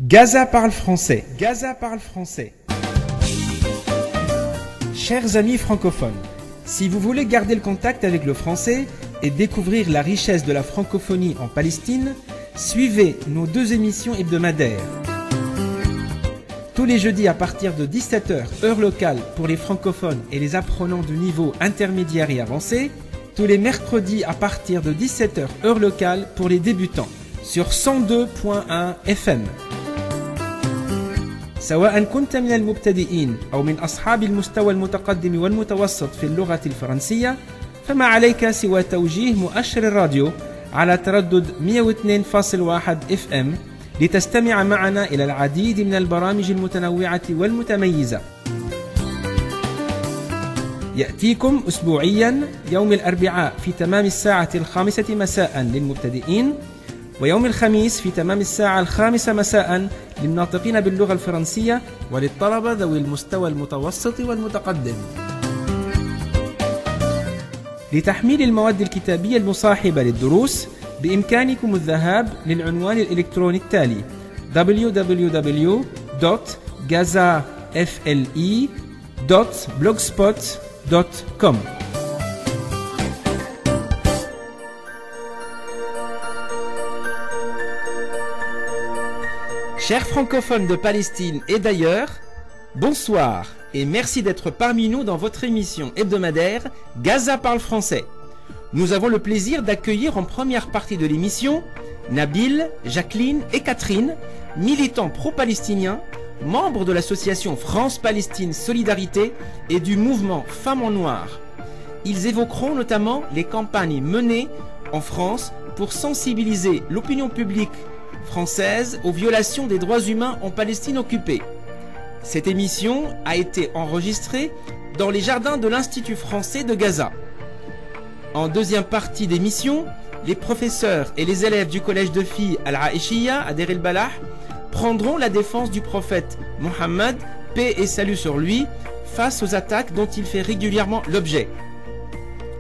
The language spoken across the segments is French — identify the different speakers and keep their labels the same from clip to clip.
Speaker 1: Gaza parle français. Gaza parle français. Chers amis francophones, si vous voulez garder le contact avec le français et découvrir la richesse de la francophonie en Palestine, suivez nos 2 émissions hebdomadaires. Tous les jeudis à partir de 17 h, heure locale pour les francophones et les apprenants de niveau intermédiaire et avancé. Tous les mercredis à partir de 17 h, heure locale pour les débutants, sur 102.1 FM. سواء كنت من المبتدئين أو من أصحاب المستوى المتقدم والمتوسط في اللغة الفرنسية، فما عليك سوى توجيه مؤشر الراديو على تردد 102.1 FM لتستمع معنا إلى العديد من البرامج المتنوعة والمتميزة. يأتيكم أسبوعيا يوم الأربعاء في تمام الساعة 5 مساء للمبتدئين، ويوم الخميس في تمام الساعة 5 مساء للناطقين باللغة الفرنسية وللطلبة ذوي المستوى المتوسط والمتقدم. لتحميل المواد الكتابية المصاحبة للدروس بإمكانكم الذهاب للعنوان الإلكتروني التالي www.gazafle.blogspot.com. Chers francophones de Palestine et d'ailleurs, bonsoir et merci d'être parmi nous dans votre émission hebdomadaire Gaza parle français. Nous avons le plaisir d'accueillir en première partie de l'émission Nabil, Jacqueline et Catherine, militants pro-palestiniens, membres de l'association France-Palestine Solidarité et du mouvement Femmes en Noir. Ils évoqueront notamment les campagnes menées en France pour sensibiliser l'opinion publique française aux violations des droits humains en Palestine occupée. Cette émission a été enregistrée dans les jardins de l'Institut français de Gaza. En deuxième partie d'émission, les professeurs et les élèves du collège de filles Al-Aïchia à Deir el-Balah prendront la défense du prophète Mohammed, paix et salut sur lui, face aux attaques dont il fait régulièrement l'objet.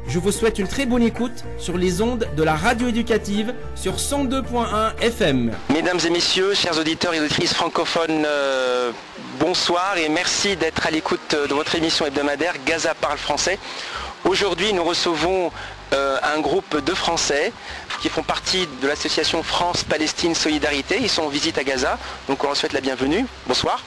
Speaker 1: Je vous souhaite une très bonne écoute sur les ondes de la radio éducative sur 102.1 FM.
Speaker 2: Mesdames et messieurs, chers auditeurs et auditrices francophones, bonsoir et merci d'être à l'écoute de votre émission hebdomadaire Gaza parle français. Aujourd'hui, nous recevons un groupe de Français qui font partie de l'association France-Palestine Solidarité. Ils sont en visite à Gaza, donc on leur souhaite la bienvenue. Bonsoir.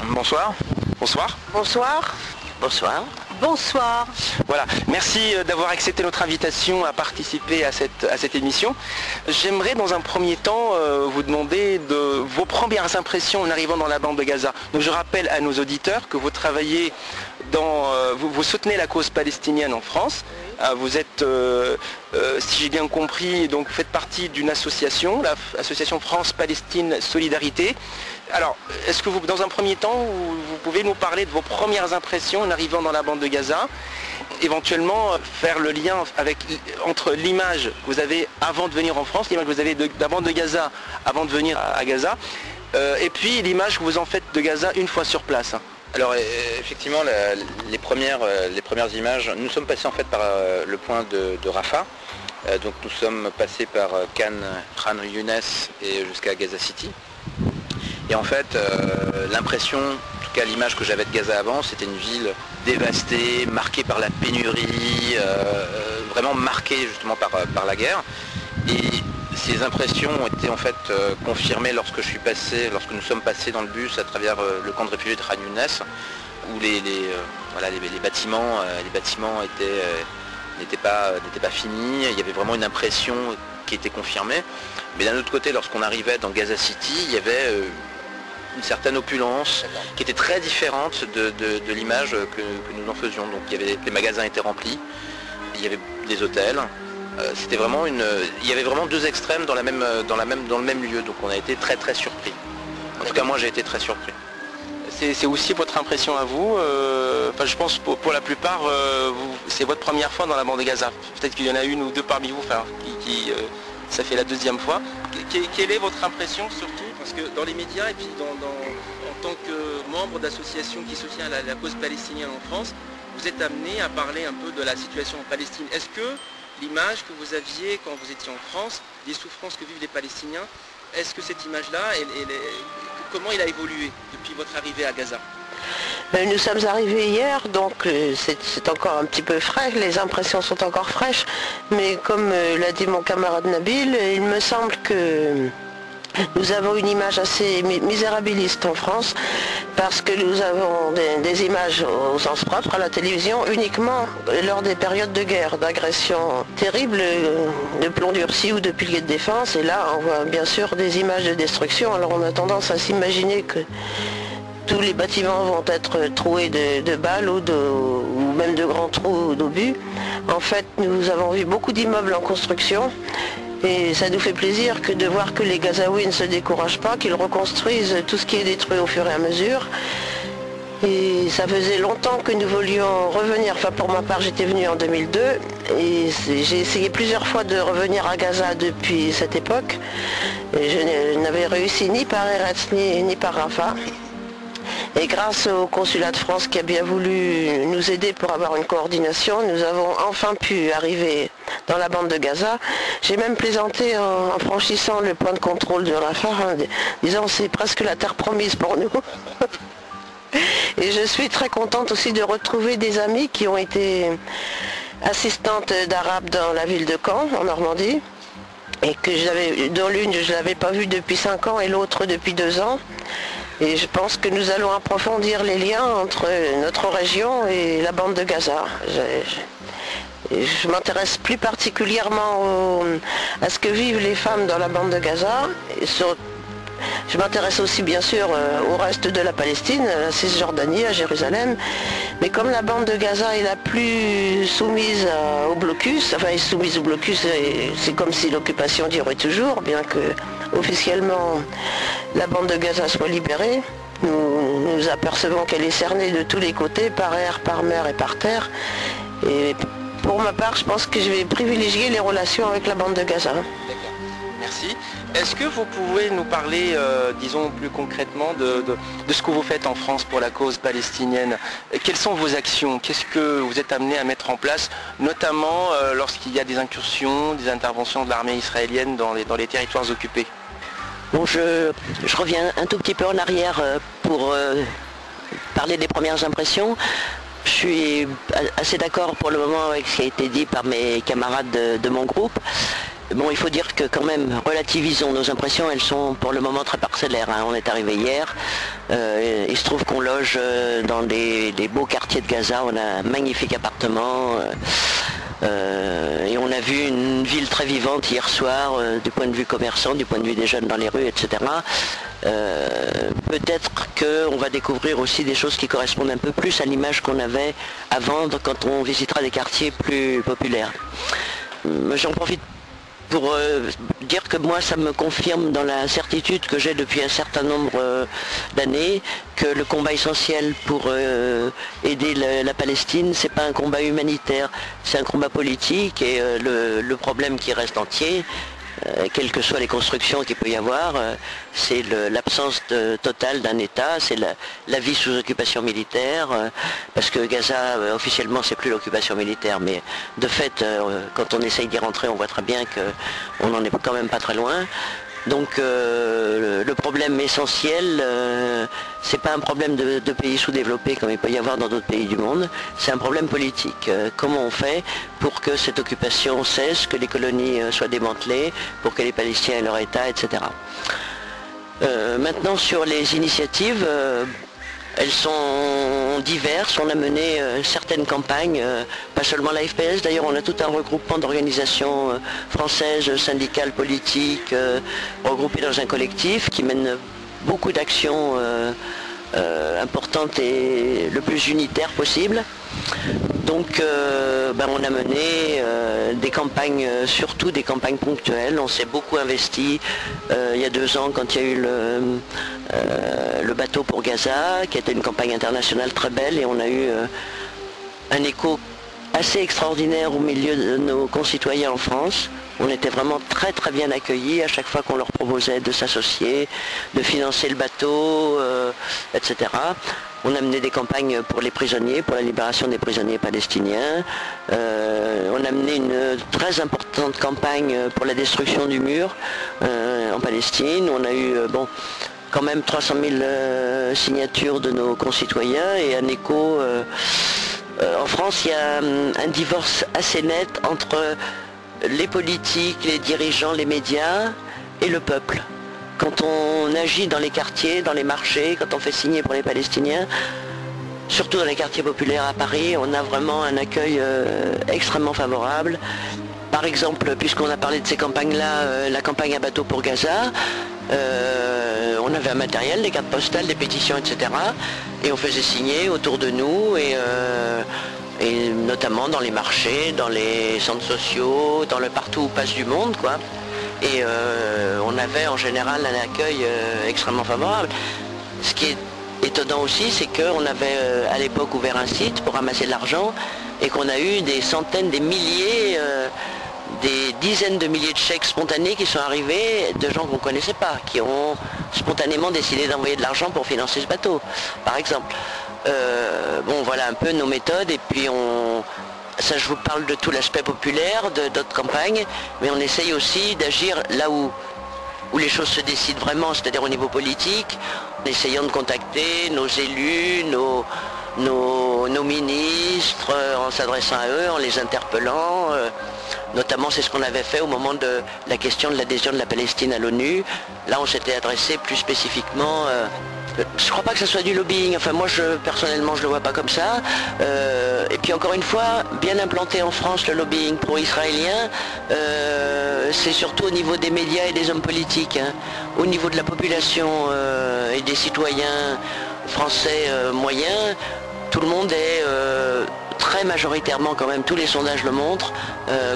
Speaker 2: Bonsoir. Bonsoir.
Speaker 3: Bonsoir.
Speaker 2: Bonsoir.
Speaker 3: Bonsoir.
Speaker 2: Voilà, merci d'avoir accepté notre invitation à participer à cette émission. J'aimerais dans un premier temps vous demander de vos premières impressions en arrivant dans la bande de Gaza. Donc je rappelle à nos auditeurs que vous travaillez vous soutenez la cause palestinienne en France. Vous êtes, si j'ai bien compris, donc vous faites partie d'une association, l'association France-Palestine Solidarité. Alors, est-ce que vous, dans un premier temps, vous pouvez nous parler de vos premières impressions en arrivant dans la bande de Gaza, éventuellement faire le lien entre l'image que vous avez avant de venir en France, l'image que vous avez de la bande de Gaza avant de venir à Gaza, et puis l'image que vous en faites de Gaza une fois sur place?
Speaker 4: Alors effectivement, les premières images, nous sommes passés en fait par le point de Rafah, donc nous sommes passés par Khan Younes et jusqu'à Gaza City. Et en fait, l'impression, en tout cas l'image que j'avais de Gaza avant, c'était une ville dévastée, marquée par la pénurie, vraiment marquée justement par la guerre. Et ces impressions ont été en fait confirmées lorsque nous sommes passés dans le bus à travers le camp de réfugiés de Khan Younes, où les bâtiments n'étaient pas finis. Il y avait vraiment une impression qui était confirmée. Mais d'un autre côté, lorsqu'on arrivait dans Gaza City, il y avait une certaine opulence qui était très différente de l'image que nous en faisions. Donc les magasins étaient remplis, il y avait des hôtels. C'était vraiment il y avait vraiment 2 extrêmes dans le même lieu, donc on a été très très surpris. En tout cas moi j'ai été très surpris.
Speaker 2: C'est aussi votre impression à vous, je pense pour la plupart, c'est votre première fois dans la bande de Gaza. Peut-être qu'il y en a une ou deux parmi vous, ça fait la 2e fois. Quelle est votre impression surtout? Parce que dans les médias et puis en tant que membre d'association qui soutient la cause palestinienne en France, vous êtes amené à parler un peu de la situation en Palestine. Est-ce que l'image que vous aviez quand vous étiez en France, des souffrances que vivent les Palestiniens, est-ce que cette image-là, comment il a évolué depuis votre arrivée à Gaza?
Speaker 3: Nous sommes arrivés hier, donc c'est encore un petit peu frais, les impressions sont encore fraîches, mais comme l'a dit mon camarade Nabil, il me semble que nous avons une image assez misérabiliste en France, parce que nous avons des images au sens propre à la télévision uniquement lors des périodes de guerre, d'agressions terribles, de plomb durci ou de piliers de défense, et là on voit bien sûr des images de destruction. Alors on a tendance à s'imaginer que tous les bâtiments vont être troués de balles ou même de grands trous d'obus. En fait, nous avons vu beaucoup d'immeubles en construction et ça nous fait plaisir que de voir que les Gazaouis ne se découragent pas, qu'ils reconstruisent tout ce qui est détruit au fur et à mesure. Et ça faisait longtemps que nous voulions revenir, enfin pour ma part j'étais venu en 2002 et j'ai essayé plusieurs fois de revenir à Gaza depuis cette époque. Et je n'avais réussi ni par Eretz ni par Rafah. Et grâce au consulat de France qui a bien voulu nous aider pour avoir une coordination, nous avons enfin pu arriver dans la bande de Gaza. J'ai même plaisanté en franchissant le point de contrôle de Rafah, disant c'est presque la terre promise pour nous. Et je suis très contente aussi de retrouver des amis qui ont été assistantes d'Arabes dans la ville de Caen, en Normandie, et dont l'une je ne l'avais pas vue depuis 5 ans et l'autre depuis 2 ans. Et je pense que nous allons approfondir les liens entre notre région et la bande de Gaza. Je m'intéresse plus particulièrement à ce que vivent les femmes dans la bande de Gaza. Je m'intéresse aussi bien sûr au reste de la Palestine, à la Cisjordanie, à Jérusalem. Mais comme la bande de Gaza est la plus soumise au blocus, enfin soumise au blocus, c'est comme si l'occupation durait toujours, bien que officiellement la bande de Gaza soit libérée. Nous apercevons qu'elle est cernée de tous les côtés, par air, par mer et par terre. Et pour ma part, je pense que je vais privilégier les relations avec la bande de Gaza.
Speaker 2: D'accord, merci. Est-ce que vous pouvez nous parler, disons plus concrètement, de ce que vous faites en France pour la cause palestinienne? Quelles sont vos actions? Qu'est-ce que vous êtes amené à mettre en place, notamment lorsqu'il y a des incursions, des interventions de l'armée israélienne dans les territoires occupés?
Speaker 3: Bon, je reviens un tout petit peu en arrière pour parler des premières impressions. Je suis assez d'accord pour le moment avec ce qui a été dit par mes camarades de mon groupe. Bon, il faut dire que quand même, relativisons nos impressions, elles sont pour le moment très parcellaires. Hein. On est arrivé hier, il se trouve qu'on loge dans des beaux quartiers de Gaza, on a un magnifique appartement. Et on a vu une ville très vivante hier soir, du point de vue commerçant, du point de vue des jeunes dans les rues, etc. Peut-être qu'on va découvrir aussi des choses qui correspondent un peu plus à l'image qu'on avait avant quand on visitera des quartiers plus populaires. J'en profite pour dire que moi ça me confirme dans la certitude que j'ai depuis un certain nombre d'années que le combat essentiel pour aider la Palestine, c'est pas un combat humanitaire, c'est un combat politique et le problème qui reste entier, quelles que soient les constructions qu'il peut y avoir, c'est l'absence totale d'un État, c'est la vie sous occupation militaire, parce que Gaza, officiellement, c'est plus l'occupation militaire, mais de fait, quand on essaye d'y rentrer, on voit très bien qu'on n'en est quand même pas très loin. Donc le problème essentiel, c'est pas un problème de pays sous-développés comme il peut y avoir dans d'autres pays du monde, c'est un problème politique. Comment on fait pour que cette occupation cesse, que les colonies soient démantelées, pour que les Palestiniens aient leur État, etc. Maintenant sur les initiatives, elles sont diverses, on a mené certaines campagnes, pas seulement la FPS, d'ailleurs on a tout un regroupement d'organisations françaises, syndicales, politiques, regroupées dans un collectif qui mène beaucoup d'actions importantes et le plus unitaires possible. Donc on a mené des campagnes, surtout des campagnes ponctuelles, on s'est beaucoup investi il y a 2 ans quand il y a eu le bateau pour Gaza, qui était une campagne internationale très belle et on a eu un écho assez extraordinaire au milieu de nos concitoyens en France. On était vraiment très très bien accueillis à chaque fois qu'on leur proposait de s'associer, de financer le bateau, etc. On a mené des campagnes pour les prisonniers, pour la libération des prisonniers palestiniens. On a mené une très importante campagne pour la destruction du mur en Palestine. On a eu quand même 300 000 signatures de nos concitoyens et un écho. En France, il y a un divorce assez net entre les politiques, les dirigeants, les médias et le peuple. Quand on agit dans les quartiers, dans les marchés, quand on fait signer pour les Palestiniens, surtout dans les quartiers populaires à Paris, on a vraiment un accueil extrêmement favorable. Par exemple, puisqu'on a parlé de ces campagnes-là, la campagne à bateau pour Gaza, on avait un matériel, des cartes postales, des pétitions, etc. Et on faisait signer autour de nous, et notamment dans les marchés, dans les centres sociaux, partout où passe du monde, quoi. Et on avait en général un accueil extrêmement favorable. Ce qui est étonnant aussi, c'est qu'on avait à l'époque ouvert un site pour ramasser de l'argent et qu'on a eu des centaines, des milliers, des dizaines de milliers de chèques spontanés qui sont arrivés de gens qu'on ne connaissait pas, qui ont spontanément décidé d'envoyer de l'argent pour financer ce bateau, par exemple. Bon, voilà un peu nos méthodes, et puis ça, je vous parle de tout l'aspect populaire de notre campagne, mais on essaye aussi d'agir là où les choses se décident vraiment, c'est-à-dire au niveau politique, en essayant de contacter nos élus, nos ministres, en s'adressant à eux, en les interpellant. Notamment, c'est ce qu'on avait fait au moment de la question de l'adhésion de la Palestine à l'ONU. Là, on s'était adressé plus spécifiquement. Je ne crois pas que ce soit du lobbying. Enfin, moi, personnellement, je ne le vois pas comme ça. Et puis, encore une fois, bien implanté en France, le lobbying pro-israélien, c'est surtout au niveau des médias et des hommes politiques. Hein. Au niveau de la population et des citoyens français moyens, tout le monde est très majoritairement, quand même, tous les sondages le montrent,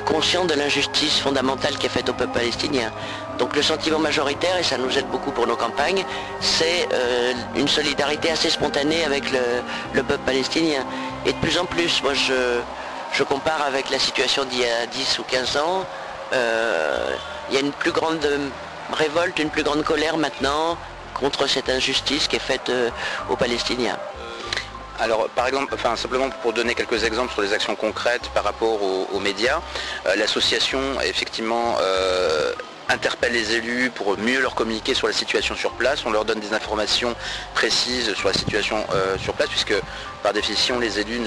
Speaker 3: conscient de l'injustice fondamentale qui est faite au peuple palestinien. Donc le sentiment majoritaire, et ça nous aide beaucoup pour nos campagnes, c'est une solidarité assez spontanée avec le peuple palestinien. Et de plus en plus, moi je compare avec la situation d'il y a 10 ou 15 ans, il y a une plus grande révolte, une plus grande colère maintenant contre cette injustice qui est faite aux Palestiniens.
Speaker 4: Alors par exemple, simplement pour donner quelques exemples sur les actions concrètes par rapport aux médias, l'association effectivement interpelle les élus pour mieux leur communiquer sur la situation sur place. On leur donne des informations précises sur la situation sur place, puisque par définition les élus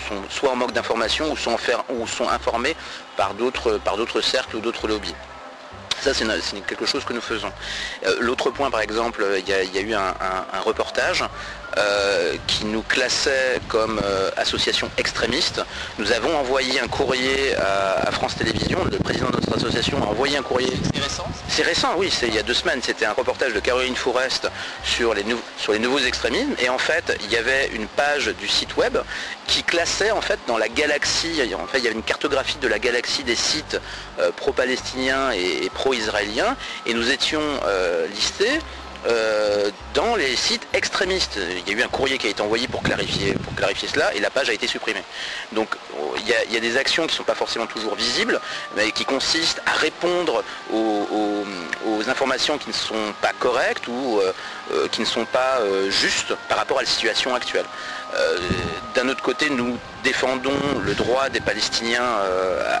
Speaker 4: sont soit en manque d'informations ou sont informés par d'autres cercles ou d'autres lobbies. Ça, c'est quelque chose que nous faisons. L'autre point, par exemple, il y a eu un reportage qui nous classait comme association extrémiste. Nous avons envoyé un courrier à France Télévisions. Le président de notre association a envoyé un courrier.
Speaker 2: C'est récent?
Speaker 4: C'est récent, oui, c'est il y a 2 semaines. C'était un reportage de Caroline Fourest sur les nouveaux extrémismes. Et en fait, il y avait une page du site web qui classait en fait dans la galaxie. En fait, il y avait une cartographie de la galaxie des sites pro-palestiniens et pro-israéliens. Et nous étions listés dans les sites extrémistes. Il y a eu un courrier qui a été envoyé pour clarifier cela, et la page a été supprimée. Donc il y a des actions qui ne sont pas forcément toujours visibles, mais qui consistent à répondre aux informations qui ne sont pas correctes ou qui ne sont pas justes par rapport à la situation actuelle. D'un autre côté, nous défendons le droit des Palestiniens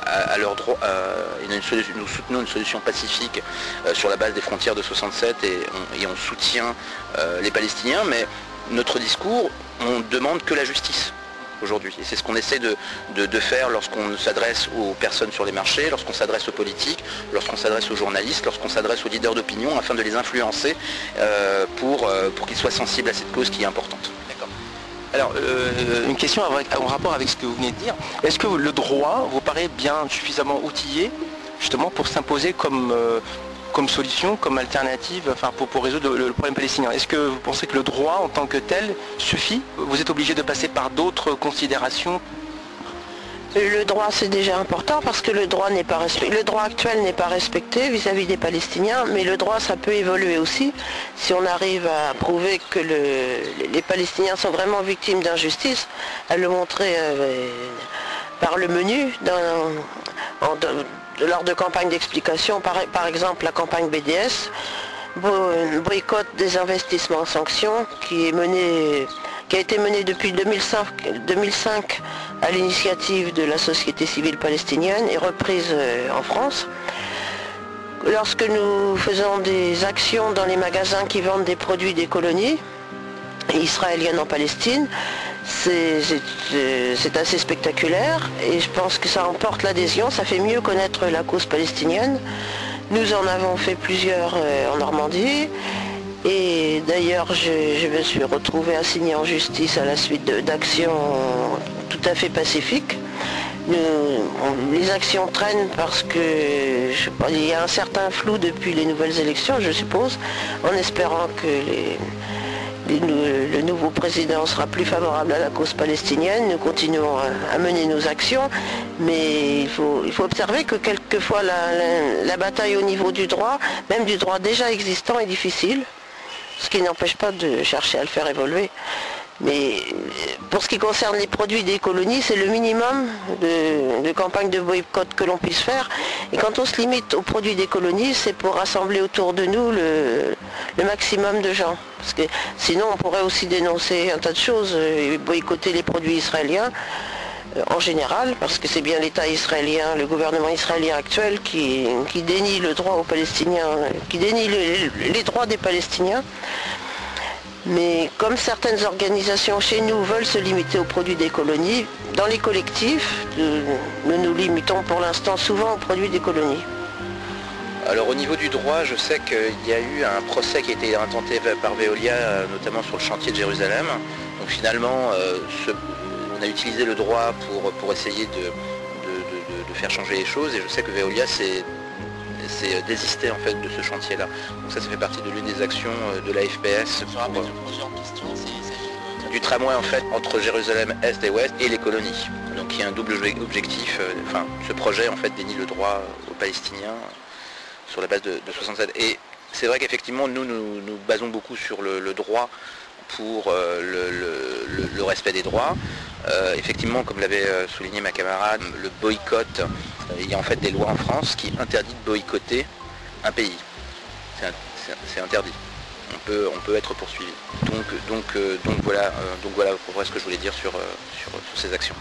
Speaker 4: à leur droit, et nous soutenons une solution pacifique sur la base des frontières de 67, et on soutient les Palestiniens, mais notre discours, on ne demande que la justice aujourd'hui. Et c'est ce qu'on essaie de faire lorsqu'on s'adresse aux personnes sur les marchés, lorsqu'on s'adresse aux politiques, lorsqu'on s'adresse aux journalistes, lorsqu'on s'adresse aux leaders d'opinion, afin de les influencer pour qu'ils soient sensibles à cette cause qui est importante.
Speaker 2: Alors, une question en rapport avec ce que vous venez de dire. Est-ce que le droit vous paraît bien suffisamment outillé, justement, pour s'imposer comme solution, comme alternative, enfin, pour résoudre le problème palestinien? Est-ce que vous pensez que le droit, en tant que tel, suffit? Vous êtes obligé de passer par d'autres considérations?
Speaker 3: Le droit, c'est déjà important, parce que le droit actuel n'est pas respecté vis-à-vis des Palestiniens, mais le droit, ça peut évoluer aussi. Si on arrive à prouver que les Palestiniens sont vraiment victimes d'injustice, à le montrer par le menu, lors de campagnes d'explication, par exemple la campagne BDS, boycott des investissements en sanctions, qui a été menée depuis 2005 à l'initiative de la société civile palestinienne et reprise en France. lorsque nous faisons des actions dans les magasins qui vendent des produits des colonies israéliennes en Palestine, c'est assez spectaculaire et je pense que ça emporte l'adhésion, ça fait mieux connaître la cause palestinienne. Nous en avons fait plusieurs en Normandie et d'ailleurs je me suis retrouvée assignée en justice à la suite d'actions tout à fait pacifiques. Les actions traînent parce que il y a un certain flou depuis les nouvelles élections, je suppose, en espérant que le nouveau président sera plus favorable à la cause palestinienne. Nous continuons à mener nos actions, mais il faut observer que quelquefois la bataille au niveau du droit, même du droit déjà existant, est difficile, ce qui n'empêche pas de chercher à le faire évoluer. Mais pour ce qui concerne les produits des colonies, c'est le minimum de campagne de boycott que l'on puisse faire. Et quand on se limite aux produits des colonies, c'est pour rassembler autour de nous le maximum de gens. Parce que sinon on pourrait aussi dénoncer un tas de choses et boycotter les produits israéliens en général, parce que c'est bien l'État israélien, le gouvernement israélien actuel qui dénie le droit aux Palestiniens, qui dénie les droits des Palestiniens. Mais comme certaines organisations chez nous veulent se limiter aux produits des colonies, dans les collectifs, nous nous limitons pour l'instant souvent aux produits des colonies.
Speaker 4: Alors au niveau du droit, je sais qu'il y a eu un procès qui a été intenté par Veolia, notamment sur le chantier de Jérusalem. Donc finalement, on a utilisé le droit pour essayer de faire changer les choses, et je sais que Veolia s'est désisté en fait de ce chantier-là. Donc ça fait partie de l'une des actions de la FPS du tramway en fait entre Jérusalem Est et Ouest et les colonies. Donc il y a un double objectif. Ce projet en fait dénie le droit aux Palestiniens sur la base de 67. Et c'est vrai qu'effectivement nous basons beaucoup sur le droit pour le respect des droits. Effectivement, comme l'avait souligné ma camarade, le boycott, il y a en fait des lois en France qui interdisent de boycotter un pays. C'est interdit. On peut être poursuivi. Donc voilà pour ce que je voulais dire sur ces actions.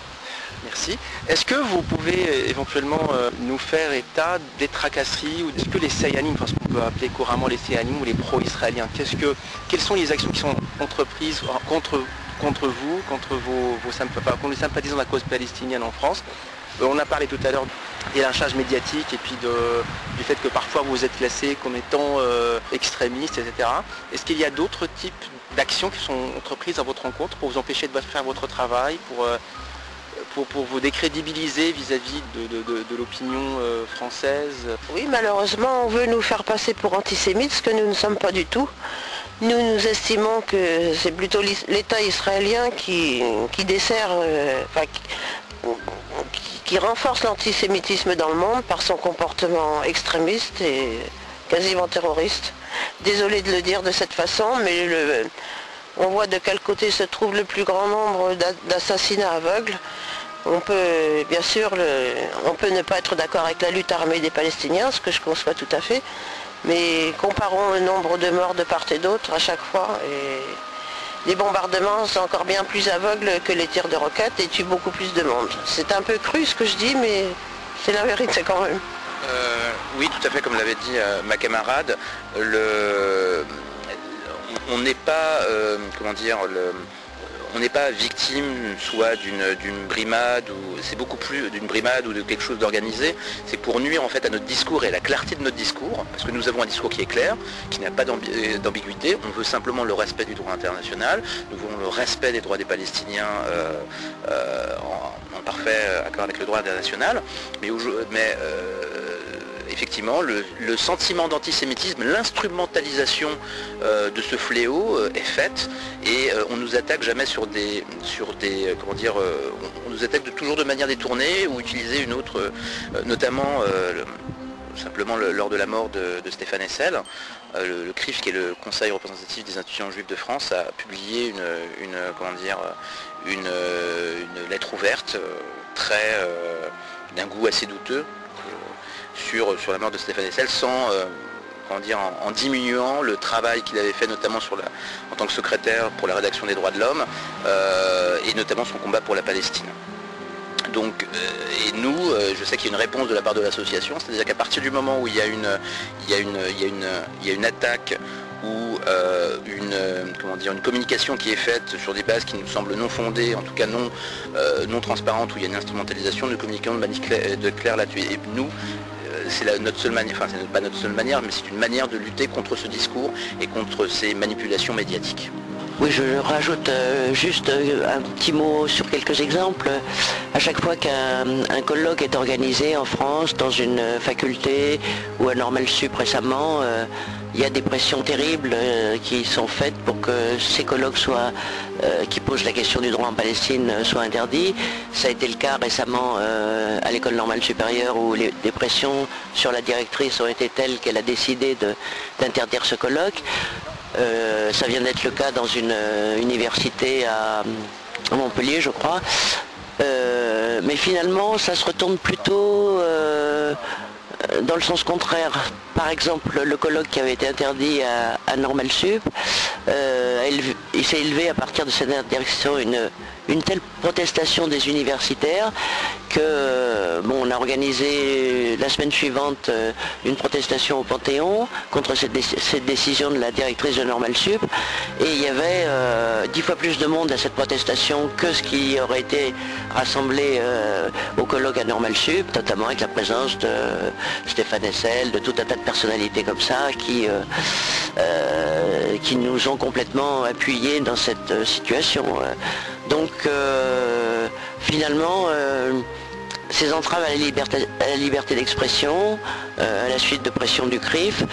Speaker 2: Merci. Est-ce que vous pouvez éventuellement nous faire état des tracasseries ou est-ce que les Sayanim, enfin ce qu'on peut appeler couramment les Sayanim ou les pro-israéliens, quelles sont les actions qui sont entreprises contre vous, contre les sympathisants de la cause palestinienne en France? On a parlé tout à l'heure des lynchages médiatiques et puis du fait que parfois vous êtes classés comme étant extrémistes, etc. Est-ce qu'il y a d'autres types d'actions qui sont entreprises à votre rencontre pour vous empêcher de faire votre travail, pour vous décrédibiliser vis-à-vis de l'opinion française?
Speaker 3: Oui, malheureusement, on veut nous faire passer pour antisémites, ce que nous ne sommes pas du tout. Nous estimons que c'est plutôt l'État israélien qui dessert, qui renforce l'antisémitisme dans le monde par son comportement extrémiste et quasiment terroriste. Désolé de le dire de cette façon, mais on voit de quel côté se trouve le plus grand nombre d'assassinats aveugles. On peut, bien sûr, on peut ne pas être d'accord avec la lutte armée des Palestiniens, ce que je conçois tout à fait, mais comparons le nombre de morts de part et d'autre à chaque fois. Et les bombardements sont encore bien plus aveugles que les tirs de roquettes et tuent beaucoup plus de monde. C'est un peu cru ce que je dis, mais c'est la vérité quand même.
Speaker 4: Oui, tout à fait, comme l'avait dit ma camarade, on n'est pas, on n'est pas victime soit d'une brimade, ou c'est beaucoup plus d'une brimade ou de quelque chose d'organisé, c'est pour nuire en fait à notre discours et à la clarté de notre discours, parce que nous avons un discours qui est clair, qui n'a pas d'ambiguïté, on veut simplement le respect du droit international, nous voulons le respect des droits des Palestiniens en parfait accord avec le droit international, mais effectivement, le sentiment d'antisémitisme, l'instrumentalisation de ce fléau est faite et on nous attaque jamais sur des comment dire, on nous attaque toujours de manière détournée ou utiliser une autre, notamment simplement lors de la mort de Stéphane Hessel, le CRIF, qui est le Conseil représentatif des institutions juives de France, a publié une lettre ouverte d'un goût assez douteux sur la mort de Stéphane Hessel, sans en diminuant le travail qu'il avait fait notamment en tant que secrétaire pour la rédaction des droits de l'homme et notamment son combat pour la Palestine. Et nous, je sais qu'il y a une réponse de la part de l'association, c'est-à-dire qu'à partir du moment où il y a une attaque ou une communication qui est faite sur des bases qui nous semblent non fondées, en tout cas non transparentes, où il y a une instrumentalisation, nous communiquons de manière claire là-dessus. Et nous, c'est notre seule manière, enfin c'est pas notre seule manière, mais c'est une manière de lutter contre ce discours et contre ces manipulations médiatiques.
Speaker 3: Oui, je rajoute juste un petit mot sur quelques exemples. À chaque fois qu'un colloque est organisé en France, dans une faculté ou à Normal Sup récemment, il y a des pressions terribles qui sont faites pour que ces colloques qui posent la question du droit en Palestine soient interdits. Ça a été le cas récemment à l'école normale supérieure où les pressions sur la directrice ont été telles qu'elle a décidé d'interdire ce colloque. Ça vient d'être le cas dans une université à Montpellier, je crois. Mais finalement, ça se retourne plutôt dans le sens contraire. Par exemple, le colloque qui avait été interdit à Normal Sup, il s'est élevé à partir de cette interdiction une telle protestation des universitaires que on a organisé la semaine suivante une protestation au Panthéon contre cette décision de la directrice de Normal Sup, et il y avait 10 fois plus de monde à cette protestation que ce qui aurait été rassemblé au colloque à Normal Sup, notamment avec la présence de Stéphane Hessel, de tout un tas de personnalités comme ça qui nous ont complètement appuyés dans cette situation. Donc finalement, ces entraves à la liberté d'expression, à la suite de pression du CRIF,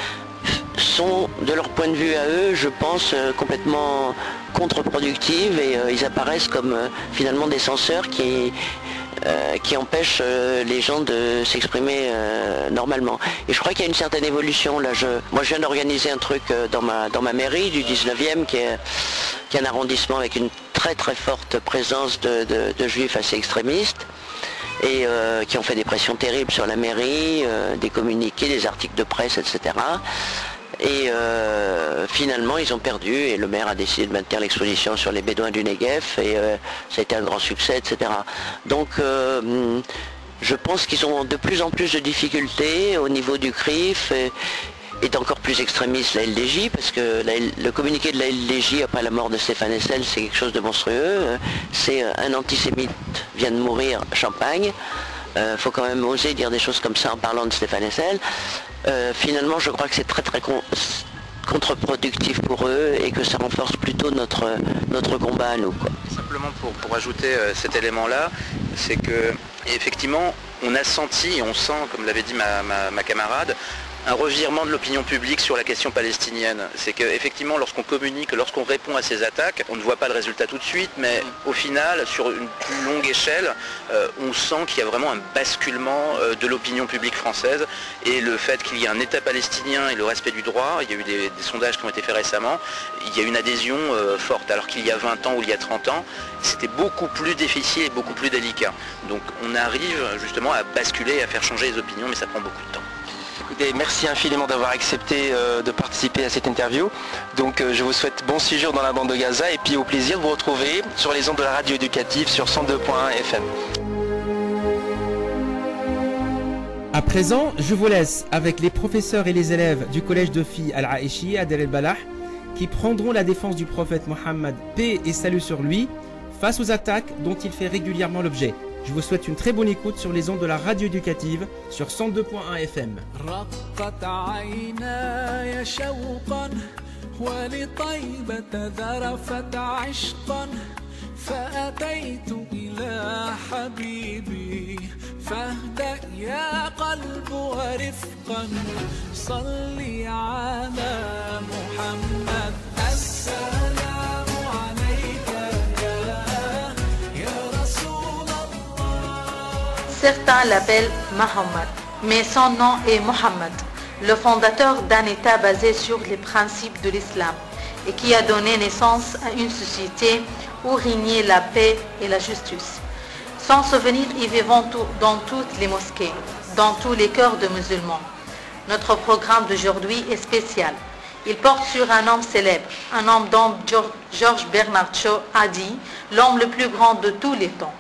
Speaker 3: sont, de leur point de vue à eux, je pense, complètement contre-productives, et ils apparaissent comme finalement des censeurs qui empêchent les gens de s'exprimer normalement. Et je crois qu'il y a une certaine évolution là. Moi je viens d'organiser un truc dans ma mairie du 19e qui est un arrondissement avec une très très forte présence de juifs assez extrémistes et qui ont fait des pressions terribles sur la mairie, des communiqués, des articles de presse, etc. Et finalement ils ont perdu et le maire a décidé de maintenir l'exposition sur les Bédouins du Negev et ça a été un grand succès, etc. Donc je pense qu'ils ont de plus en plus de difficultés au niveau du CRIF est encore plus extrémiste la LDJ, parce que le communiqué de la LDJ après la mort de Stéphane Hessel, c'est quelque chose de monstrueux. C'est un antisémite vient de mourir à Champagne. Faut quand même oser dire des choses comme ça en parlant de Stéphane Hessel. Finalement, je crois que c'est très très contre-productif pour eux et que ça renforce plutôt notre combat à nous, quoi.
Speaker 4: Simplement pour ajouter cet élément-là, c'est que effectivement, on a senti et on sent, comme l'avait dit ma camarade, un revirement de l'opinion publique sur la question palestinienne. C'est qu'effectivement, lorsqu'on communique, lorsqu'on répond à ces attaques, on ne voit pas le résultat tout de suite, mais au final, sur une plus longue échelle, on sent qu'il y a vraiment un basculement de l'opinion publique française, et le fait qu'il y ait un État palestinien et le respect du droit, il y a eu des sondages qui ont été faits récemment, il y a une adhésion forte, alors qu'il y a 20 ans ou il y a 30 ans, c'était beaucoup plus difficile et beaucoup plus délicat. Donc on arrive justement à basculer, à faire changer les opinions, mais ça prend beaucoup de temps.
Speaker 2: Écoutez, merci infiniment d'avoir accepté de participer à cette interview. Donc je vous souhaite bon séjour dans la bande de Gaza et puis au plaisir de vous retrouver sur les ondes de la radio éducative sur 102.1 FM.
Speaker 1: À présent, je vous laisse avec les professeurs et les élèves du collège de filles Al-Aïchi à Der el-Balah qui prendront la défense du prophète Mohammed, paix et salut sur lui, face aux attaques dont il fait régulièrement l'objet. Je vous souhaite une très bonne écoute sur les ondes de la radio éducative sur 102.1 FM.
Speaker 5: Certains l'appellent Mahomet, mais son nom est Mohammed, le fondateur d'un État basé sur les principes de l'islam et qui a donné naissance à une société où régnait la paix et la justice. Son souvenir y vivant dans toutes les mosquées, dans tous les cœurs de musulmans. Notre programme d'aujourd'hui est spécial. Il porte sur un homme célèbre, un homme dont George Bernard Shaw a dit « l'homme le plus grand de tous les temps ».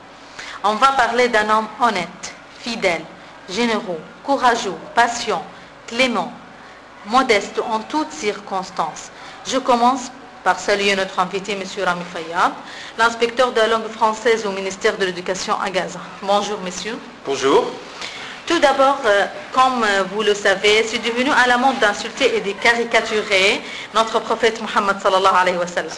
Speaker 5: On va parler d'un homme honnête, fidèle, généreux, courageux, patient, clément, modeste en toutes circonstances. Je commence par saluer notre invité, M. Rami Fayyad, l'inspecteur de la langue française au ministère de l'Éducation à Gaza. Bonjour, monsieur.
Speaker 1: Bonjour.
Speaker 5: Tout d'abord, comme vous le savez, c'est devenu à la mode d'insulter et de caricaturer notre prophète Mohammed sallallahu alayhi wa sallam.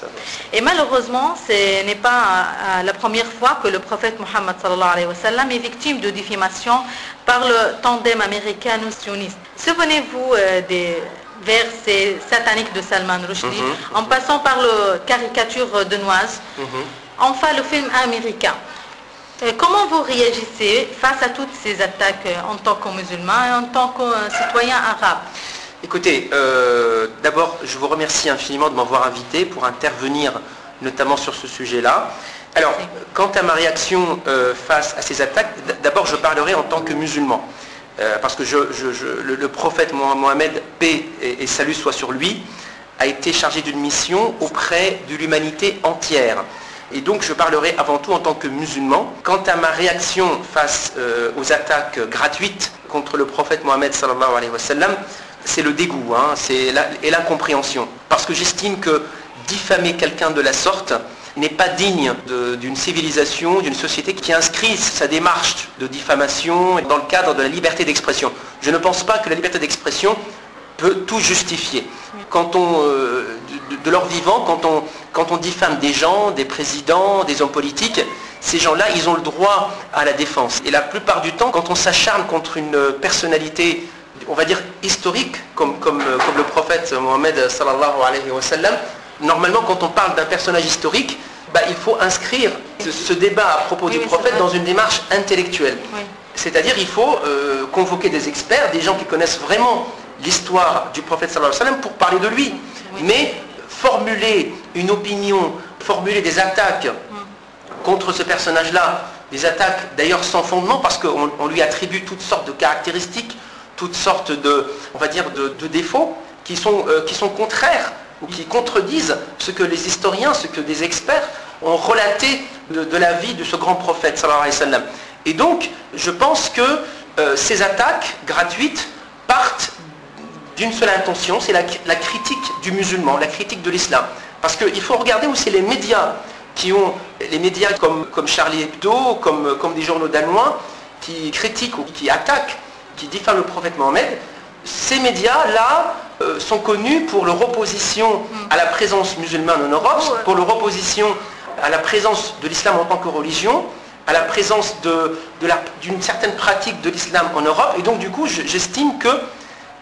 Speaker 5: Et malheureusement, ce n'est pas la première fois que le prophète Mohammed sallallahu alayhi wa sallam est victime de diffamation par le tandem américano-sioniste. Souvenez-vous des versets sataniques de Salman Rushdie, en passant par la caricature de Noise, enfin le film américain. Comment vous réagissez face à toutes ces attaques en tant que musulman et en tant que citoyen arabe?
Speaker 1: Écoutez, d'abord, je vous remercie infiniment de m'avoir invité pour intervenir notamment sur ce sujet-là. Alors, quant à ma réaction face à ces attaques, d'abord, je parlerai en tant que musulman. Parce que le prophète Mohammed, paix et salut soit sur lui, a été chargé d'une mission auprès de l'humanité entière. Et donc je parlerai avant tout en tant que musulman. Quant à ma réaction face aux attaques gratuites contre le prophète Mohammed sallallahu alayhi wa sallam, c'est le dégoût, et l'incompréhension. Parce que j'estime que diffamer quelqu'un de la sorte n'est pas digne d'une civilisation, d'une société qui inscrit sa démarche de diffamation dans le cadre de la liberté d'expression. Je ne pense pas que la liberté d'expression peut tout justifier. Quand de leur vivant, quand on diffame des gens, des présidents, des hommes politiques, ces gens-là, ils ont le droit à la défense. Et la plupart du temps, quand on s'acharne contre une personnalité, on va dire historique, comme le prophète Mohammed sallallahu alayhi wa sallam, normalement, quand on parle d'un personnage historique, il faut inscrire ce débat à propos du prophète dans une démarche intellectuelle. Oui. C'est-à-dire il faut convoquer des experts, des gens qui connaissent vraiment l'histoire du prophète sallallahu alayhi wa sallam pour parler de lui. Oui. Mais formuler une opinion, formuler des attaques contre ce personnage-là, des attaques d'ailleurs sans fondement, parce qu'on lui attribue toutes sortes de caractéristiques, toutes sortes de, on va dire, de défauts qui sont contraires ou qui contredisent ce que les historiens, ce que des experts ont relaté de la vie de ce grand prophète sallallahu alayhi wa sallam. Et donc, je pense que ces attaques gratuites partent d'une seule intention, c'est la critique du musulman, la critique de l'islam. Parce qu'il faut regarder où c'est les médias comme Charlie Hebdo, comme des journaux danois, qui critiquent ou qui attaquent, qui diffament le prophète Mohammed. Ces médias-là sont connus pour leur opposition à la présence musulmane en Europe, pour leur opposition à la présence de l'islam en tant que religion, à la présence d'une certaine pratique de l'islam en Europe. Et donc du coup, j'estime que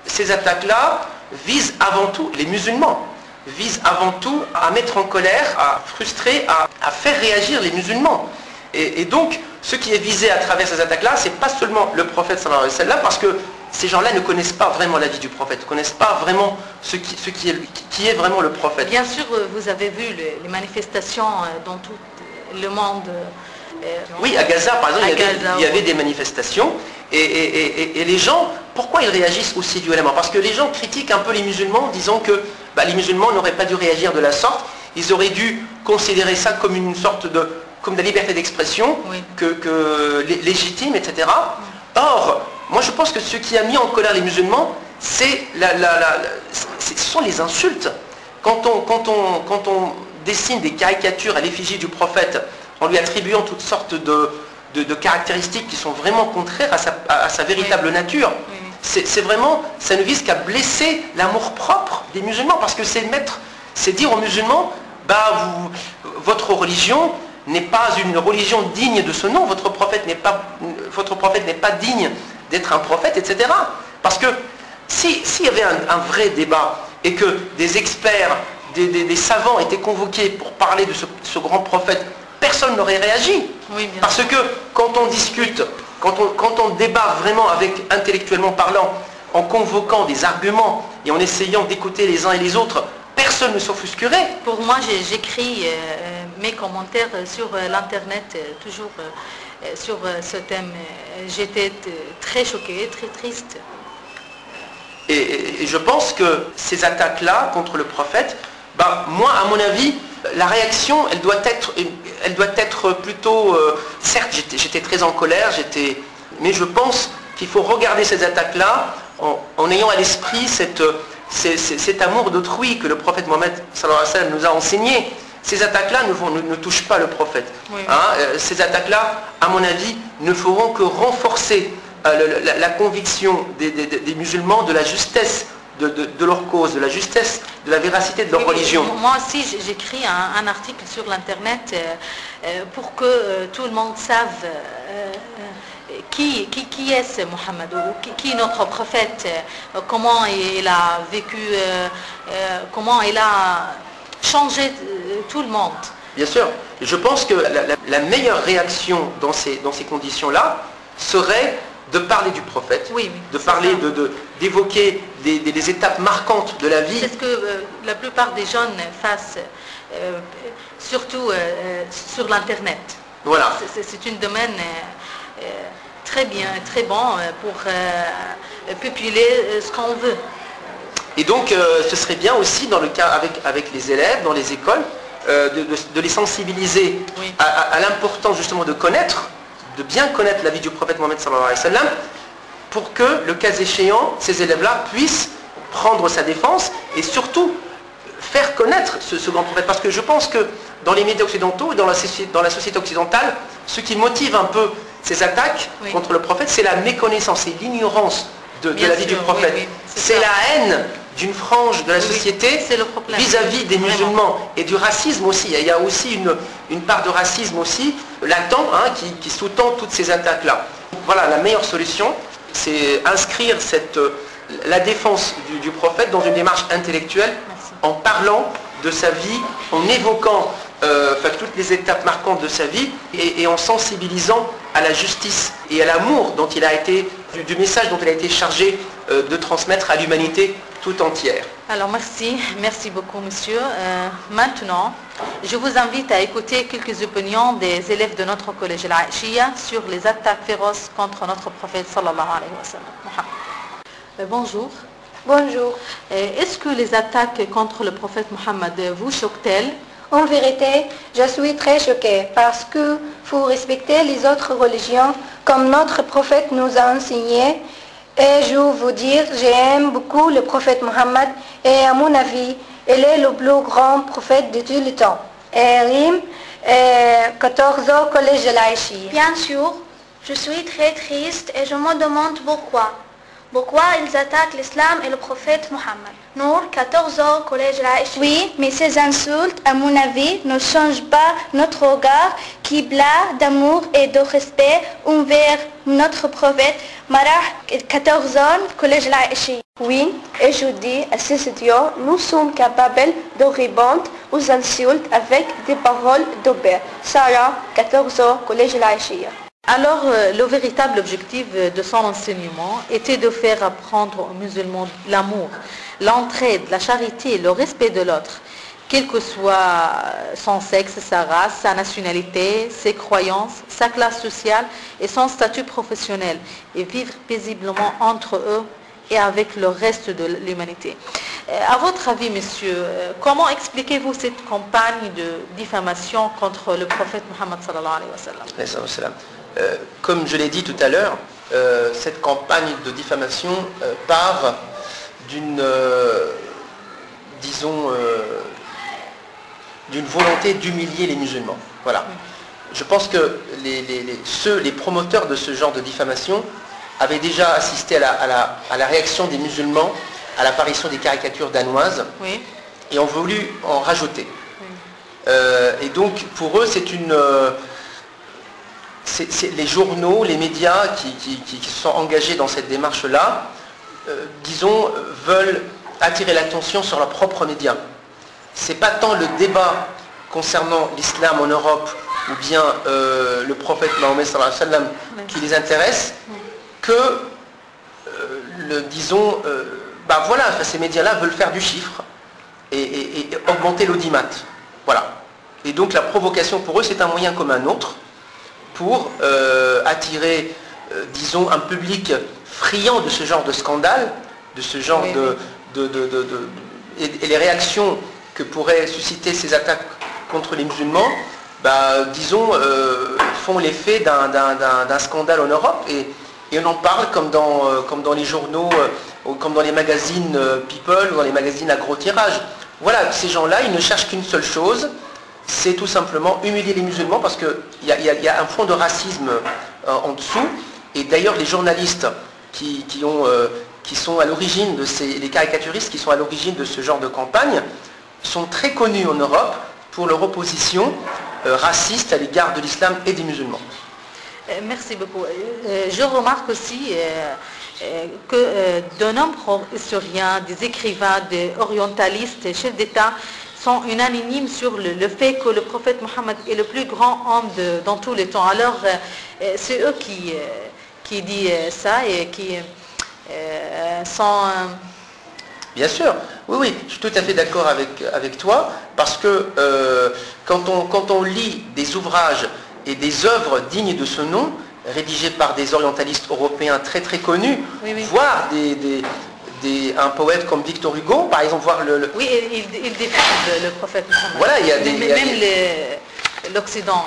Speaker 1: ces attaques-là visent avant tout les musulmans, visent avant tout à mettre en colère, à frustrer, à faire réagir les musulmans. Et donc, ce qui est visé à travers ces attaques-là, c'est pas seulement le prophète sallallahu alayhi wa sallam, parce que ces gens-là ne connaissent pas vraiment la vie du prophète, ne connaissent pas vraiment qui est vraiment le prophète.
Speaker 5: Bien sûr, vous avez vu les manifestations dans tout le monde.
Speaker 1: Oui, à Gaza, par exemple, il y avait des manifestations, et les gens, pourquoi ils réagissent aussi violemment? Parce que les gens critiquent un peu les musulmans, disant que les musulmans n'auraient pas dû réagir de la sorte, ils auraient dû considérer ça comme une sorte comme de la liberté d'expression, oui, légitime, etc. Or, moi je pense que ce qui a mis en colère les musulmans, ce sont les insultes. Quand on dessine des caricatures à l'effigie du prophète, en lui attribuant toutes sortes de caractéristiques qui sont vraiment contraires à sa véritable nature, c'est vraiment, ça ne vise qu'à blesser l'amour-propre des musulmans, parce que c'est dire aux musulmans, votre religion n'est pas une religion digne de ce nom, votre prophète n'est pas digne d'être un prophète, etc. Parce que s'il y avait un vrai débat et que des experts, des savants étaient convoqués pour parler de ce grand prophète, personne n'aurait réagi. Oui, parce que quand on discute, quand on débat vraiment intellectuellement parlant, en convoquant des arguments et en essayant d'écouter les uns et les autres, personne ne s'offusquerait.
Speaker 5: Pour moi, j'écris mes commentaires sur l'internet, toujours sur ce thème. J'étais très choquée, très triste.
Speaker 1: Et je pense que ces attaques-là contre le prophète, moi, à mon avis,
Speaker 2: la réaction, elle doit être plutôt... certes, j'étais très en colère, mais je pense qu'il faut regarder ces attaques-là en ayant à l'esprit cet amour d'autrui que le prophète Mohammed sallallahu alayhi wa sallam nous a enseigné. Ces attaques-là ne touchent pas le prophète.
Speaker 5: Oui.
Speaker 2: Ces attaques-là, à mon avis, ne feront que renforcer la conviction des musulmans de la justesse de leur cause, de la justesse, de la véracité de leur religion.
Speaker 5: Moi aussi, j'écris un article sur l'Internet pour que tout le monde sache qui est ce Mohammed, ou qui est notre prophète, comment il a vécu, comment il a changé tout le monde.
Speaker 2: Bien sûr. Je pense que la meilleure réaction dans ces conditions-là serait de parler du prophète,
Speaker 5: oui,
Speaker 2: de parler, d'évoquer des étapes marquantes de la vie.
Speaker 5: C'est ce que la plupart des jeunes fassent, surtout sur l'Internet.
Speaker 2: Voilà.
Speaker 5: C'est un domaine très bien, très bon pour populer ce qu'on veut.
Speaker 2: Et donc, ce serait bien aussi, dans le cas avec les élèves, dans les écoles, de les sensibiliser
Speaker 5: oui.
Speaker 2: à l'importance justement de bien connaître la vie du prophète Mohammed sallallahu alayhi wa sallam, pour que, le cas échéant, ces élèves-là puissent prendre sa défense et surtout faire connaître ce grand prophète. Parce que je pense que dans les médias occidentaux et dans la société occidentale, ce qui motive un peu ces attaques
Speaker 5: oui.
Speaker 2: contre le prophète, c'est la méconnaissance, c'est l'ignorance de la vie du prophète.
Speaker 5: Oui,
Speaker 2: c'est la haine d'une frange de la société vis-à-vis des musulmans et du racisme aussi. Il y a aussi une part de racisme aussi latent qui sous-tend toutes ces attaques-là. Voilà, la meilleure solution, c'est inscrire la défense du prophète dans une démarche intellectuelle.
Speaker 5: Merci.
Speaker 2: En parlant de sa vie, en évoquant toutes les étapes marquantes de sa vie et en sensibilisant à la justice et à l'amour dont il a été, du message dont il a été chargé de transmettre à l'humanité tout entière.
Speaker 5: Alors merci beaucoup monsieur. Maintenant, je vous invite à écouter quelques opinions des élèves de notre collège Al-Aïchia sur les attaques féroces contre notre prophète sallallahu alayhi wa sallam. Bonjour.
Speaker 6: Bonjour.
Speaker 5: Est-ce que les attaques contre le prophète Mohammed vous choquent-elles?
Speaker 6: En vérité, je suis très choquée parce que faut respecter les autres religions comme notre prophète nous a enseigné. Et je vous dire, j'aime beaucoup le prophète Mohammed et à mon avis, il est le plus grand prophète de tout le temps. Et Rim, 14 ans, collège de l'Aïchia.
Speaker 7: Bien sûr, je suis très triste et je me demande pourquoi. Pourquoi ils attaquent l'islam et le prophète Mohammed? Nour, 14 ans, collège Raïch.
Speaker 8: Oui, mais ces insultes, à mon avis, ne changent pas notre regard qui blâme d'amour et de respect envers notre prophète. Marah, 14 ans, collège Raïch.
Speaker 6: Oui, et je dis à ces étudiants, nous sommes capables de répondre aux insultes avec des paroles de paix. Sarah, 14 ans, collège Raïch.
Speaker 5: Alors, le véritable objectif de son enseignement était de faire apprendre aux musulmans l'amour, l'entraide, la charité, le respect de l'autre, quel que soit son sexe, sa race, sa nationalité, ses croyances, sa classe sociale et son statut professionnel, et vivre paisiblement entre eux et avec le reste de l'humanité. À votre avis, monsieur, comment expliquez-vous cette campagne de diffamation contre le prophète Mohammed sallallahu alayhi wa sallam?
Speaker 2: Comme je l'ai dit tout à l'heure, cette campagne de diffamation part d'une volonté d'humilier les musulmans. Voilà. Je pense que les promoteurs de ce genre de diffamation avaient déjà assisté à la réaction des musulmans à l'apparition des caricatures danoises, oui, et ont voulu en rajouter. Oui. Et donc pour eux c'est les journaux, les médias qui se sont engagés dans cette démarche-là, veulent attirer l'attention sur leurs propres médias. C'est pas tant le débat concernant l'islam en Europe ou bien le prophète Mahomet sallallahu alayhi wa sallam qui les intéresse que ces médias-là veulent faire du chiffre et augmenter l'audimat. Voilà. Et donc la provocation pour eux, c'est un moyen comme un autre pour attirer, un public friand de ce genre de scandale, de ce genre et les réactions que pourraient susciter ces attaques
Speaker 1: contre les musulmans, disons, font l'effet d'un scandale en Europe et on en parle comme dans les journaux, ou comme dans les magazines People ou dans les magazines à gros tirage. Voilà, ces gens-là, ils ne cherchent qu'une seule chose, c'est tout simplement humilier les musulmans parce qu'il y a un fond de racisme en dessous. Et d'ailleurs, les journalistes qui sont à l'origine de les caricaturistes qui sont à l'origine de ce genre de campagne sont très connus en Europe pour leur opposition raciste à l'égard de l'islam et des musulmans.
Speaker 5: Merci beaucoup. Je remarque aussi que de nombreux historiens, des écrivains, des orientalistes, chefs d'État sont unanimes sur le fait que le prophète Mohammed est le plus grand homme dans tous les temps. Alors, c'est eux qui disent ça et qui sont...
Speaker 1: Bien sûr, oui, je suis tout à fait d'accord avec toi, parce que quand on lit des ouvrages et des œuvres dignes de ce nom, rédigées par des orientalistes européens très très connus, voire un poète comme Victor Hugo, par exemple, voir le...
Speaker 5: Oui, il défend le prophète Mohammed.
Speaker 1: Voilà, il y a des...
Speaker 5: Même l'Occident.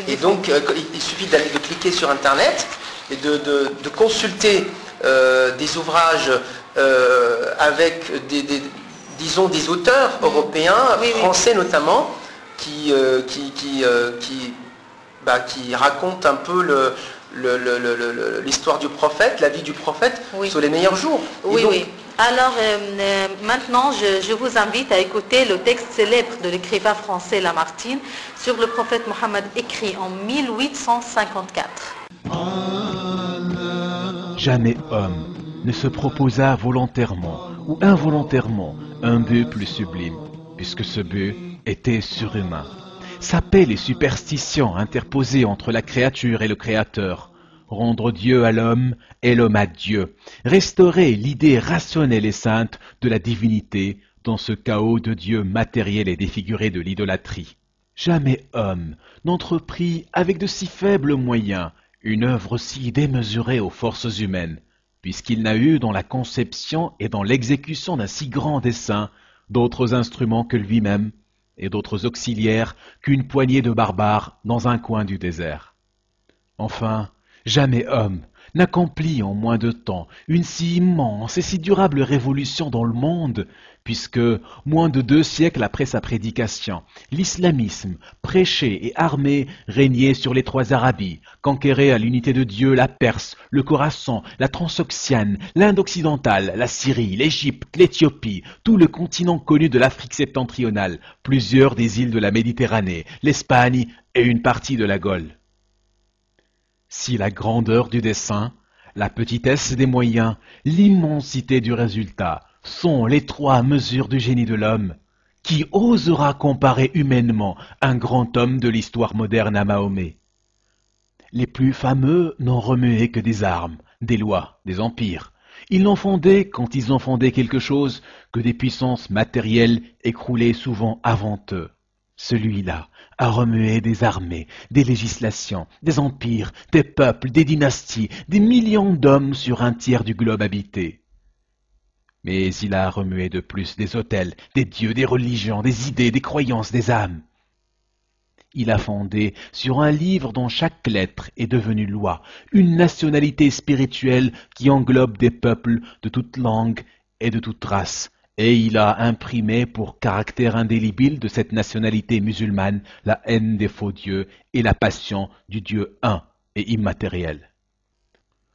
Speaker 1: Et donc, il suffit de cliquer sur Internet et de consulter des ouvrages avec disons des auteurs européens, français notamment, qui racontent un peu l'histoire du prophète, la vie du prophète sur les meilleurs jours.
Speaker 5: Oui. Alors maintenant, je vous invite à écouter le texte célèbre de l'écrivain français Lamartine sur le prophète Mohammed, écrit en 1854.
Speaker 9: Jamais homme ne se proposa volontairement ou involontairement un but plus sublime, puisque ce but était surhumain. Saper les superstitions interposées entre la créature et le Créateur, rendre Dieu à l'homme et l'homme à Dieu, restaurer l'idée rationnelle et sainte de la divinité dans ce chaos de Dieu matériel et défiguré de l'idolâtrie. Jamais homme n'entreprit avec de si faibles moyens une œuvre si démesurée aux forces humaines, puisqu'il n'a eu dans la conception et dans l'exécution d'un si grand dessein d'autres instruments que lui-même et d'autres auxiliaires qu'une poignée de barbares dans un coin du désert. Enfin, jamais homme n'accomplit en moins de temps une si immense et si durable révolution dans le monde, puisque, moins de 2 siècles après sa prédication, l'islamisme, prêché et armé, régnait sur les 3 Arabies, conquérait à l'unité de Dieu la Perse, le Khorassan, la Transoxiane, l'Inde occidentale, la Syrie, l'Égypte, l'Éthiopie, tout le continent connu de l'Afrique septentrionale, plusieurs des îles de la Méditerranée, l'Espagne et une partie de la Gaule. Si la grandeur du dessein, la petitesse des moyens, l'immensité du résultat sont les 3 mesures du génie de l'homme, qui osera comparer humainement un grand homme de l'histoire moderne à Mahomet? Les plus fameux n'ont remué que des armes, des lois, des empires. Ils n'ont fondé, quand ils ont fondé quelque chose, que des puissances matérielles écroulées souvent avant eux. Celui-là a remué des armées, des législations, des empires, des peuples, des dynasties, des millions d'hommes sur un tiers du globe habité. Mais il a remué de plus des autels, des dieux, des religions, des idées, des croyances, des âmes. Il a fondé sur un livre dont chaque lettre est devenue loi, une nationalité spirituelle qui englobe des peuples de toute langue et de toute race, et il a imprimé pour caractère indélébile de cette nationalité musulmane la haine des faux dieux et la passion du Dieu un et immatériel.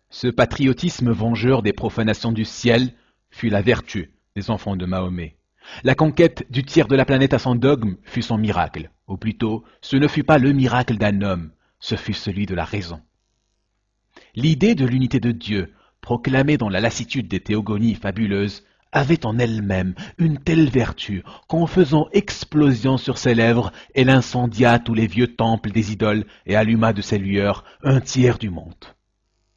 Speaker 9: Ce patriotisme vengeur des profanations du ciel fut la vertu des enfants de Mahomet. La conquête du tiers de la planète à son dogme fut son miracle, ou plutôt, ce ne fut pas le miracle d'un homme, ce fut celui de la raison. L'idée de l'unité de Dieu, proclamée dans la lassitude des théogonies fabuleuses, avait en elle-même une telle vertu qu'en faisant explosion sur ses lèvres, elle incendia tous les vieux temples des idoles et alluma de ses lueurs un tiers du monde.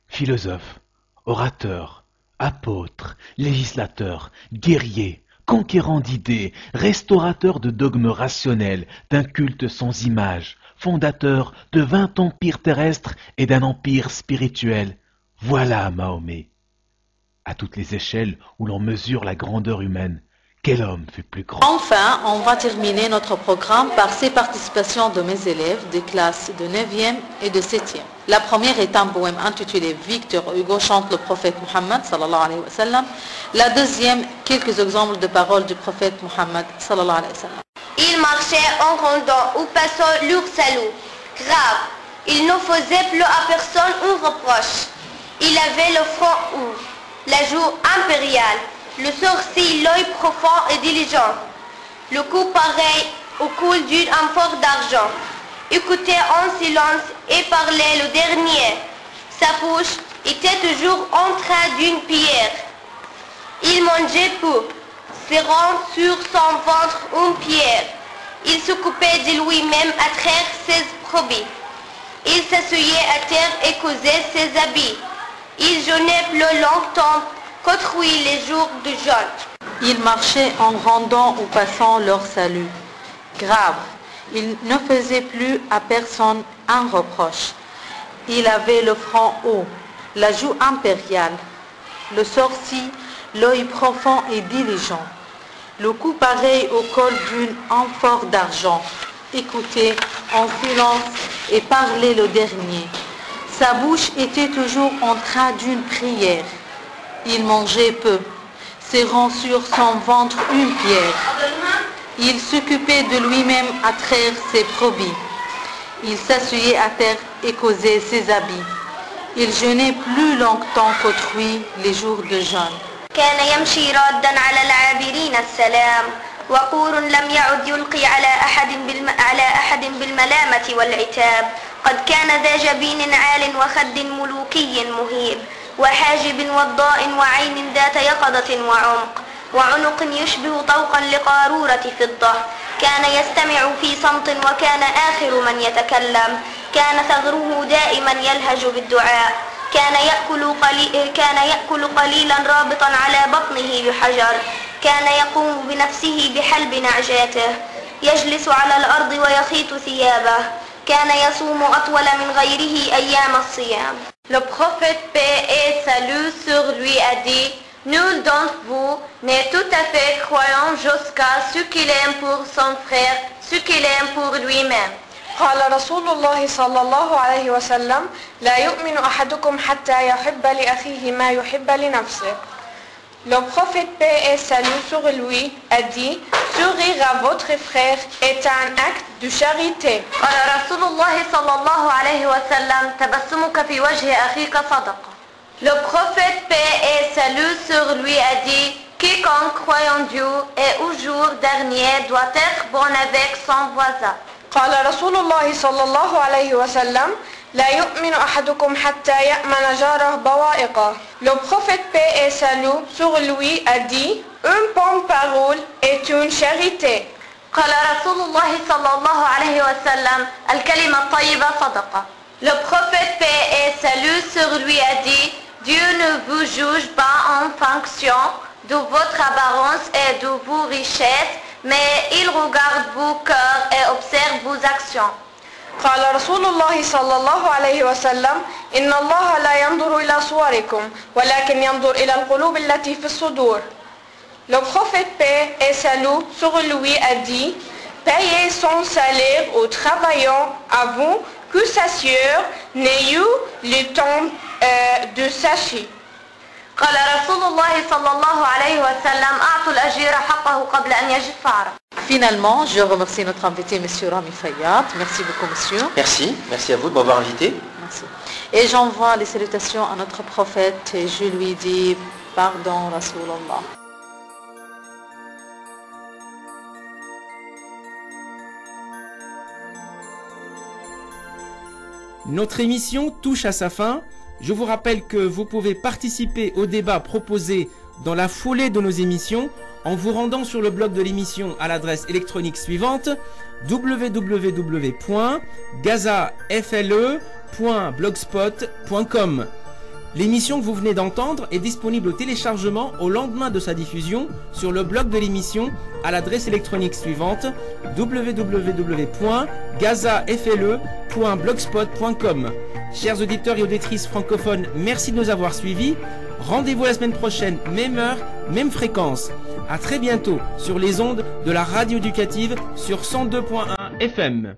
Speaker 9: Philosophes, orateurs, apôtres, législateurs, guerriers, conquérants d'idées, restaurateurs de dogmes rationnels, d'un culte sans image, fondateurs de 20 empires terrestres et d'un empire spirituel, voilà Mahomet. À toutes les échelles où l'on mesure la grandeur humaine, Quel homme fut plus grand?
Speaker 5: Enfin, on va terminer notre programme par ces participations de mes élèves des classes de 9e et de 7e. La première est un poème intitulé Victor Hugo chante le prophète Mohammed sallallahu alayhi wa sallam. La deuxième, quelques exemples de paroles du prophète Mohammed sallallahu alayhi wa sallam.
Speaker 8: Il marchait en rendant ou passant leur salut. Grave, il ne faisait plus à personne un reproche. Il avait le front haut, la joue impériale, le sourcil, l'œil profond et diligent, le cou pareil au cou d'une amphore d'argent. Écoutait en silence et parlait le dernier. Sa bouche était toujours en train d'une pierre. Il mangeait peu, serrant sur son ventre une pierre. Il s'occupait de lui-même à traire ses brebis. Il s'asseyait à terre et cousait ses habits. Il jeûnait plus longtemps qu'autrui les jours de jeûne.
Speaker 5: Ils marchaient en rendant ou passant leur salut. Grave, il ne faisait plus à personne un reproche. Il avait le front haut, la joue impériale, le sourcil, l'œil profond et diligent, le cou pareil au col d'une amphore d'argent. Écoutait en silence et parlait le dernier. Sa bouche était toujours en train d'une prière. Il mangeait peu, serrant sur son ventre une pierre. Il s'occupait de lui-même à traire ses brebis. Il s'asseyait à terre et causait ses habits. Il jeûnait plus longtemps qu'autrui les jours de jeûne.
Speaker 8: كان يمشي رادا على العابرين السلام وقور لم يعد يلقي على أحد بالملامة والعتاب قد كان ذا جبين عال وخد ملوكي مهيب وحاجب وضاء وعين ذات يقظة وعمق وعنق يشبه طوقا لقارورة فضة كان يستمع في صمت وكان آخر من يتكلم كان ثغره دائما يلهج بالدعاء كان يأكل قليلا رابطا على بطنه بحجر كان يقوم بنفسه بحلب نعجاته يجلس على الأرض ويخيط ثيابه كان يصوم أطول من غيره أيام الصيام. Le prophète paix et salut sur lui a dit: nul d'entre vous n'est tout à fait croyant jusqu'à ce qu'il aime pour son frère ce qu'il aime pour lui-même.
Speaker 10: قال رسول الله صلى الله عليه وسلم لا يؤمن أحدكم حتى يحب لأخيه ما يحب لنفسه. Le prophète paix et salut sur lui a dit: sourire à votre frère est un acte de charité.
Speaker 8: قال رسول الله صلى الله عليه وسلم تبسمك في وجه أخيك صدقة. Le prophète paix et salut sur lui a dit: quiconque croit en Dieu et au jour dernier doit être bon avec son voisin.
Speaker 10: قال رسول الله صلى الله عليه وسلم لا يؤمن أحدكم حتى يأمن جاره بوائقه. Le prophète paix et salut sur lui a dit: une bonne parole est une charité.
Speaker 8: قال رسول الله صلى الله عليه وسلم الكلمة الطيبة صدقة. Le prophète paix et salut sur lui a dit: Dieu ne vous juge pas en fonction de votre apparence et de vos richesses, mais il regarde vos cœurs et observe vos actions.
Speaker 10: قال رسول الله صلى الله عليه وسلم إن الله لا ينظر إلى صوركم ولكن ينظر إلى القلوب التي في الصدور. Le prophète paix et salut sur lui a dit: payez son salaire aux travailleurs avant que sa sœur n'ait eu le temps de sacher.
Speaker 8: قال رسول الله صلى الله عليه وسلم أعطوا الأجير حقه قبل أن يجف عرق.
Speaker 5: Finalement, je remercie notre invité, M. Rami Fayyad. Merci beaucoup, monsieur.
Speaker 2: Merci à vous de m'avoir invité.
Speaker 5: Merci. Et j'envoie les salutations à notre prophète et je lui dis pardon, Rasulallah.
Speaker 1: Notre émission touche à sa fin. Je vous rappelle que vous pouvez participer au débat proposé dans la foulée de nos émissions en vous rendant sur le blog de l'émission à l'adresse électronique suivante www.gazafle.blogspot.com. L'émission que vous venez d'entendre est disponible au téléchargement au lendemain de sa diffusion sur le blog de l'émission à l'adresse électronique suivante www.gazafle.blogspot.com. Chers auditeurs et auditrices francophones, merci de nous avoir suivis. Rendez-vous la semaine prochaine, même heure, même fréquence. À très bientôt sur les ondes de la radio éducative sur 102.1 FM.